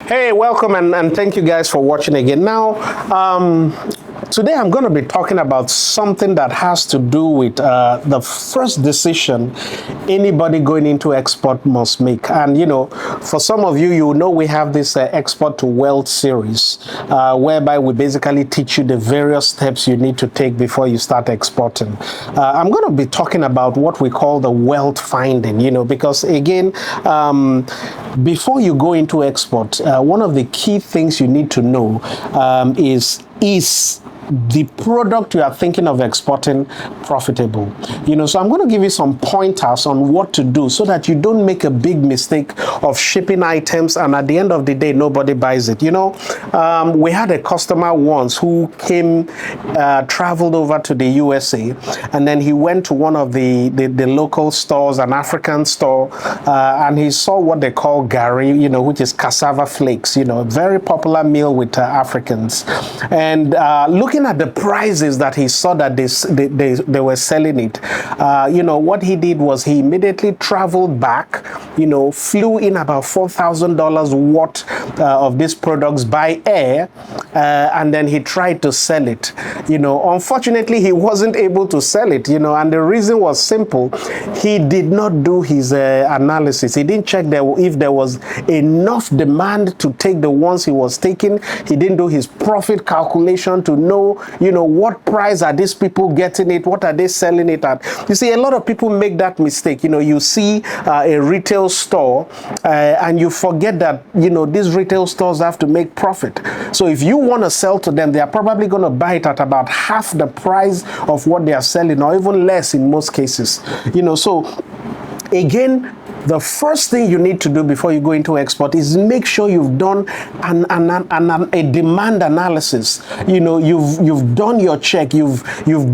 Hey, welcome and thank you guys for watching again. Now, today I'm going to be talking about something that has to do with the first decision anybody going into export must make. And, you know, for some of you, you know we have this Export to Wealth series whereby we basically teach you the various steps you need to take before you start exporting. I'm going to be talking about what we call the wealth finding, you know, because again, before you go into export, one of the key things you need to know is the product you are thinking of exporting profitable? You know, so I'm going to give you some pointers on what to do so that you don't make a big mistake of shipping items and at the end of the day nobody buys it. You know, we had a customer once who came, traveled over to the USA, and then he went to one of the local stores, an African store, and he saw what they call gari, you know, which is cassava flakes, you know, a very popular meal with Africans. And looking at the prices that he saw that they were selling it, you know, what he did was he immediately traveled back, you know, flew in about $4,000 worth of these products by air, and then he tried to sell it. You know, unfortunately, he wasn't able to sell it, you know, and the reason was simple. He did not do his analysis. He didn't check if there was enough demand to take the ones he was taking. He didn't do his profit calculation to know, you know, what price are these people getting it, what are they selling it at. You see, a lot of people make that mistake. You know, you see a retail store and you forget that, you know, these retail stores have to make profit. So if you want to sell to them, they are probably going to buy it at about half the price of what they are selling, or even less in most cases. You know, so again, the first thing you need to do before you go into export is make sure you've done a demand analysis. You know, you've done your check, you've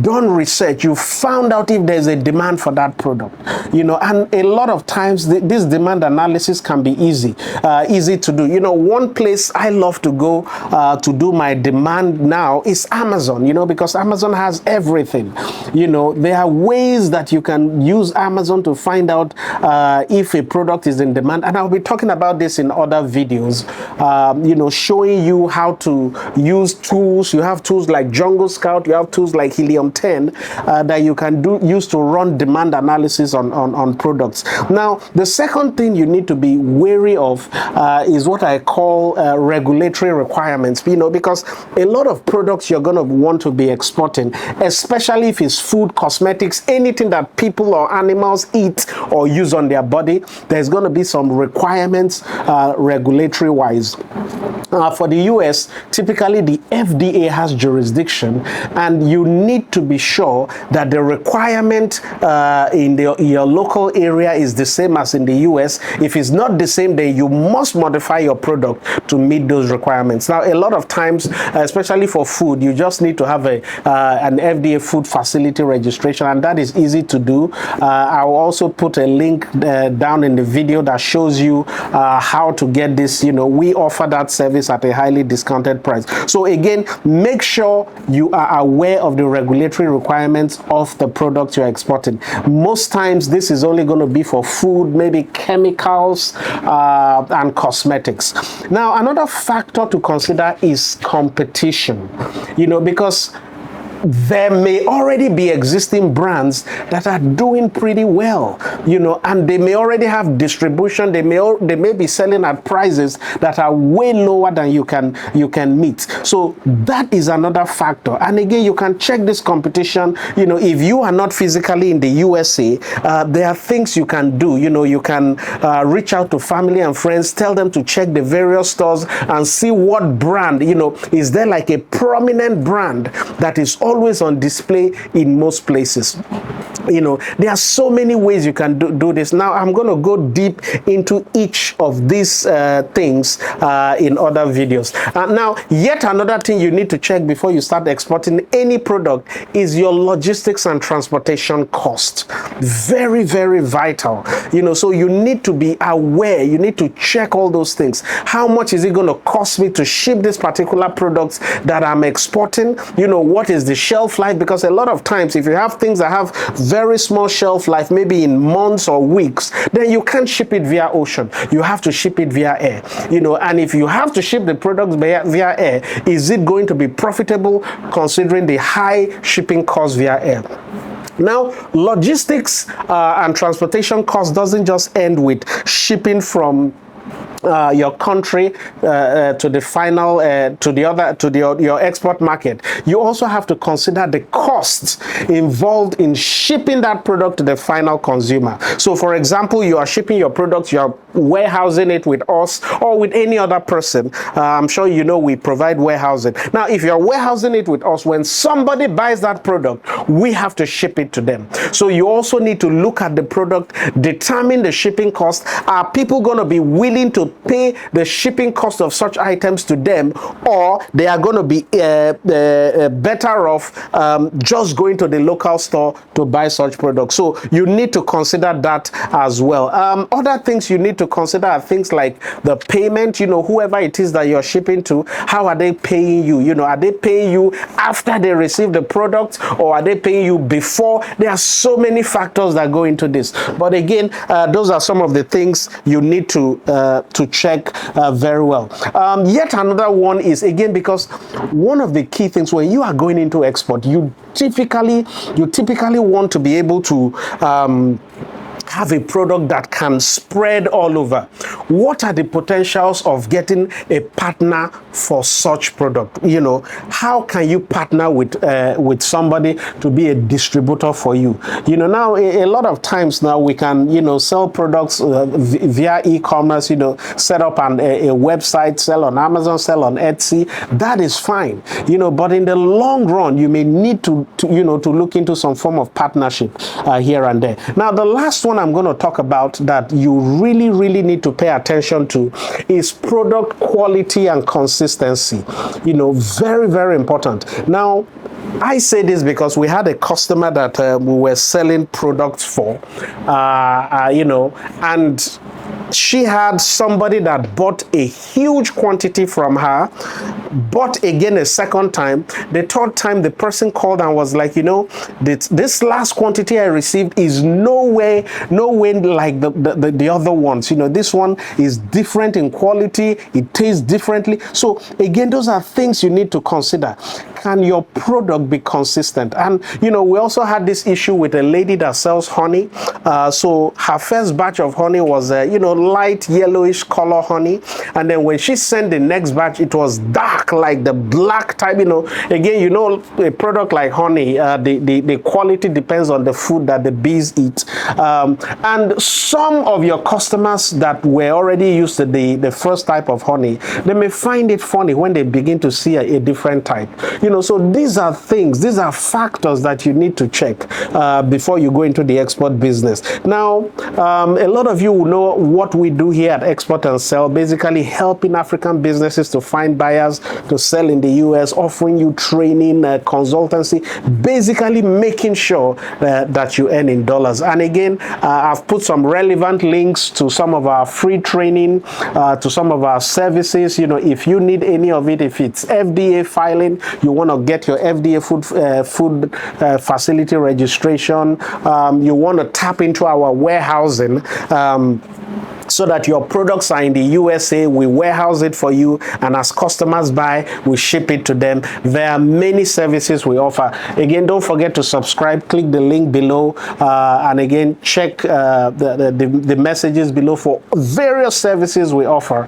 done research, you've found out if there's a demand for that product. You know, and a lot of times this demand analysis can be easy to do. You know, one place I love to go to do my demand now is Amazon. You know, because Amazon has everything. You know, there are ways that you can use Amazon to find out if a product is in demand, and I'll be talking about this in other videos, you know, showing you how to use tools. You have tools like Jungle Scout, you have tools like Helium 10 that you can use to run demand analysis on products. Now, the second thing you need to be wary of is what I call regulatory requirements, you know, because a lot of products you're going to want to be exporting, especially if it's food, cosmetics, anything that people or animals eat or use on their body, there's going to be some requirements regulatory wise. For the US, typically the FDA has jurisdiction, and you need to be sure that the requirement in your local area is the same as in the US. If it's not the same, then you must modify your product to meet those requirements. Now, a lot of times, especially for food, you just need to have an FDA food facility registration, and that is easy to do. I'll also put a link down in the video that shows you how to get this. You know, we offer that service at a highly discounted price. So again, make sure you are aware of the regulatory requirements of the product you're exporting. Most times this is only going to be for food, maybe chemicals and cosmetics. Now, another factor to consider is competition, you know, because there may already be existing brands that are doing pretty well, you know, and they may already have distribution. They may be selling at prices that are way lower than you can meet. So that is another factor. And again, you can check this competition. You know, if you are not physically in the USA, there are things you can do. You know, you can reach out to family and friends, tell them to check the various stores and see what brand, you know, is there like a prominent brand that is always on display in most places. You know, there are so many ways you can do this. Now, I'm going to go deep into each of these things in other videos. Now, yet another thing you need to check before you start exporting any product is your logistics and transportation cost. Very, very vital. You know, so you need to be aware. You need to check all those things. How much is it going to cost me to ship this particular product that I'm exporting? You know, what is the shelf life? Because a lot of times, if you have things that have very small shelf life, maybe in months or weeks, then you can't ship it via ocean. You have to ship it via air. And if you have to ship the products via air, is it going to be profitable considering the high shipping costs via air? Now, logistics and transportation costs doesn't just end with shipping from your country to the final your export market. You also have to consider the costs involved in shipping that product to the final consumer. So for example, you are shipping your product, you are warehousing it with us or with any other person. I'm sure you know we provide warehousing. Now if you're warehousing it with us, when somebody buys that product, we have to ship it to them. So you also need to look at the product, determine the shipping cost. Are people going to be willing to pay the shipping cost of such items to them, or they are going to be better off just going to the local store to buy such products? So you need to consider that as well. Other things you need to consider are things like the payment. Whoever it is that you're shipping to, how are they paying you? Are they paying you after they receive the product, or are they paying you before? There are so many factors that go into this, but again, those are some of the things you need to check very well. Yet another one is, again, because one of the key things when you are going into export, you typically want to be able to have a product that can spread all over. What are the potentials of getting a partner for such product? How can you partner with somebody to be a distributor for you? Now a lot of times now we can sell products via e-commerce. Set up a website, sell on Amazon, sell on Etsy. That is fine. But in the long run, you may need to look into some form of partnership here and there. Now the last one I'm going to talk about that you really need to pay attention to is product quality and consistency. Very important. Now I say this because we had a customer that we were selling products for, and she had somebody that bought a huge quantity from her, bought again a second time. The third time, the person called and was like, this last quantity I received is no way like the other ones. This one is different in quality. It tastes differently. So again, those are things you need to consider. Can your product be consistent? And we also had this issue with a lady that sells honey. So her first batch of honey was light yellowish color honey, and then when she sent the next batch, it was dark, like the black type. Again, a product like honey, the quality depends on the food that the bees eat. And some of your customers that were already used to the first type of honey, they may find it funny when they begin to see a different type. So these are factors that you need to check before you go into the export business. Now, a lot of you will know what we do here at Export and Sell, basically helping African businesses to find buyers to sell in the US, offering you training, consultancy, basically making sure that you earn in dollars. And again, I've put some relevant links to some of our free training, to some of our services. If you need any of it, if it's FDA filing, you want to get your FDA food facility registration, you want to tap into our warehousing, so that your products are in the USA, we warehouse it for you, and as customers buy, we ship it to them. There are many services we offer. Again, don't forget to subscribe, click the link below, and again, check the messages below for various services we offer.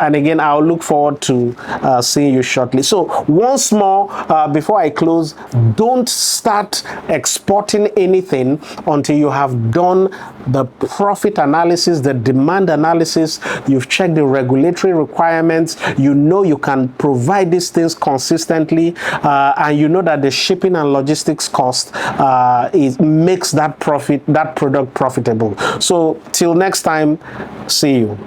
And again, I'll look forward to seeing you shortly. So once more, before I close, don't start exporting anything until you have done the profit analysis, the demand analysis, you've checked the regulatory requirements, you can provide these things consistently, and that the shipping and logistics cost makes that product profitable. So till next time, see you.